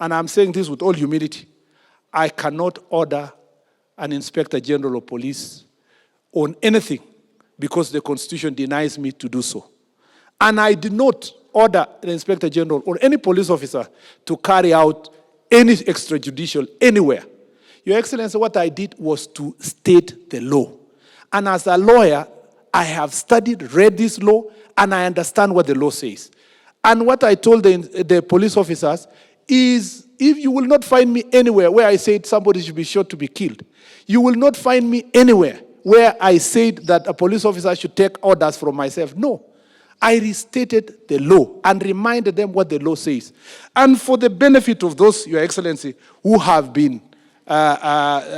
and I'm saying this with all humility, I cannot order an Inspector General of Police on anything because the Constitution denies me to do so. And I did not order the Inspector General or any police officer to carry out any extrajudicial anywhere. Your Excellency, what I did was to state the law. And as a lawyer, I have studied, read this law, and I understand what the law says. And what I told the police officers is, if you will not find me anywhere where I said somebody should be shot to be killed, you will not find me anywhere where I said that a police officer should take orders from myself. No. I restated the law and reminded them what the law says. And for the benefit of those, Your Excellency, who have been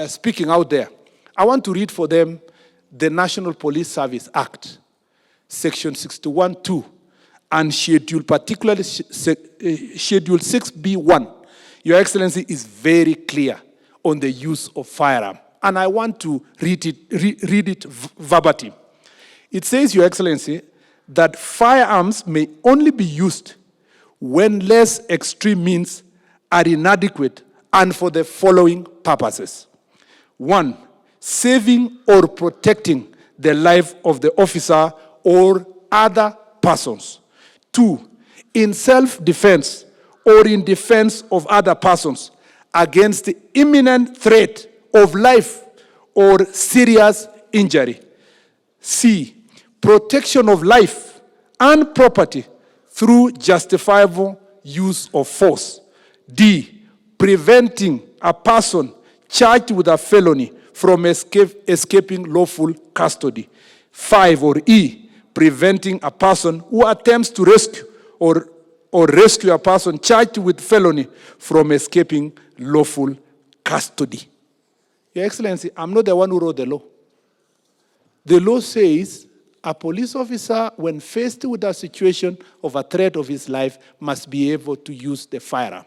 speaking out there, I want to read for them the National Police Service Act, Section 61(2), and Schedule, particularly Schedule 6B1. Your Excellency is very clear on the use of firearm. And I want to read it verbatim. It says, Your Excellency, that firearms may only be used when less extreme means are inadequate and for the following purposes. 1, saving or protecting the life of the officer or other persons. 2, in self-defense or in defense of other persons against the imminent threat of life or serious injury. C, protection of life and property through justifiable use of force. D, preventing a person charged with a felony from escaping lawful custody. 5, or E, preventing a person who attempts to rescue or rescue a person charged with felony from escaping lawful custody. Your Excellency, I'm not the one who wrote the law. The law says a police officer, when faced with a situation of a threat of his life, must be able to use the firearm.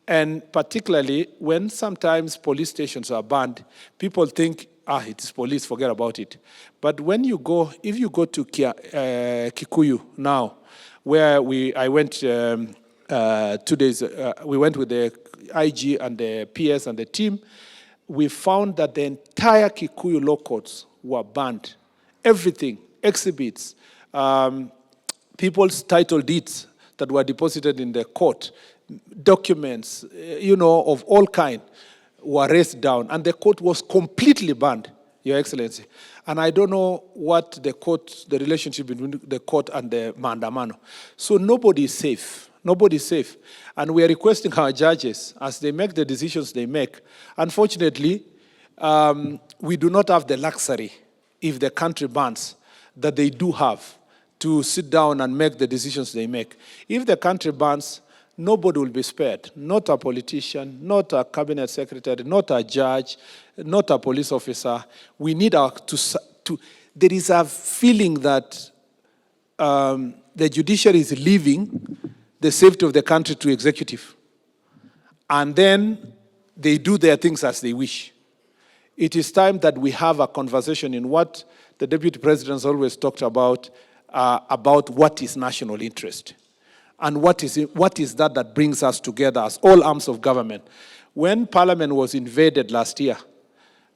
And particularly when sometimes police stations are banned, people think, it is police, forget about it. But when you go, if you go to Kikuyu now, where I went 2 days, we went with the IG and the PS and the team, we found that the entire Kikuyu law courts were banned. Everything, exhibits, people's title deeds that were deposited in the court, documents, of all kind, were raised down. And the court was completely banned, Your Excellency. And I don't know what the relationship between the court and the Maandamano. So nobody is safe. Nobody is safe. And we are requesting our judges, as they make the decisions they make. Unfortunately, we do not have the luxury, if the country bans, that they do have to sit down and make the decisions they make. If the country bans, nobody will be spared. Not a politician, not a cabinet secretary, not a judge, not a police officer. We need there is a feeling that the judiciary is leaving the safety of the country to executive. And then they do their things as they wish. It is time that we have a conversation in what the Deputy President has always talked about what is national interest. And what is that brings us together as all arms of government. When Parliament was invaded last year,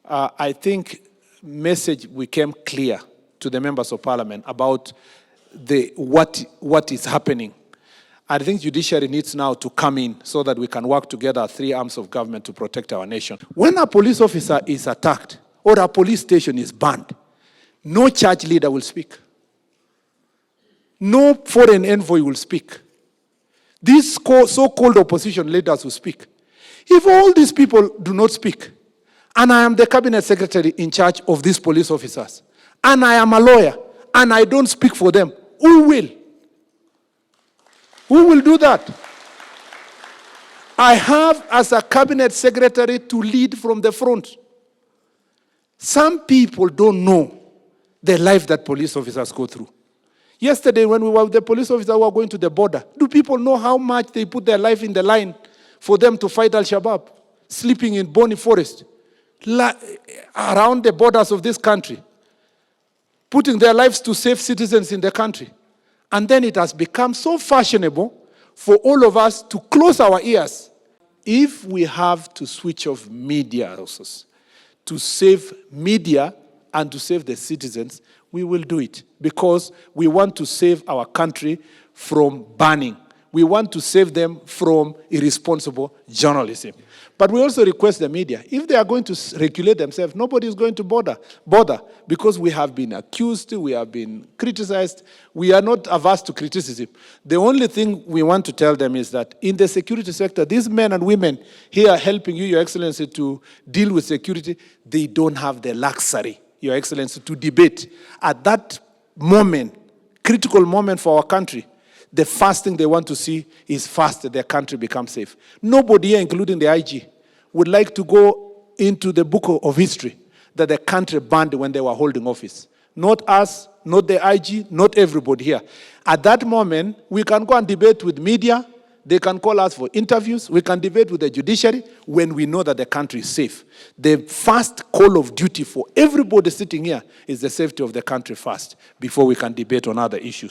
I think message became clear to the members of Parliament about what is happening. I think Judiciary needs now to come in so that we can work together as 3 arms of government to protect our nation. When a police officer is attacked or a police station is banned, no church leader will speak. No foreign envoy will speak. These so-called opposition leaders will speak. If all these people do not speak, and I am the cabinet secretary in charge of these police officers, and I am a lawyer, and I don't speak for them, who will? Who will do that? I have, as a cabinet secretary, to lead from the front. Some people don't know the life that police officers go through. Yesterday, when we were with the police officer who were going to the border, do people know how much they put their life in the line for them to fight Al-Shabaab, sleeping in Boni Forest, around the borders of this country, putting their lives to save citizens in the country? And then it has become so fashionable for all of us to close our ears if we have to switch off media houses to save media and to save the citizens, we will do it because we want to save our country from burning. We want to save them from irresponsible journalism. But we also request the media, if they are going to regulate themselves, nobody is going to bother because we have been accused, we have been criticized. We are not averse to criticism. The only thing we want to tell them is that in the security sector, these men and women here helping you, Your Excellency, to deal with security, they don't have the luxury, Your Excellency, to debate. At that moment, critical moment for our country, the first thing they want to see is first that their country becomes safe. Nobody here, including the IG, would like to go into the book of history that the country burned when they were holding office. Not us, not the IG, not everybody here. At that moment, we can go and debate with media. They can call us for interviews. We can debate with the judiciary when we know that the country is safe. The first call of duty for everybody sitting here is the safety of the country first before we can debate on other issues.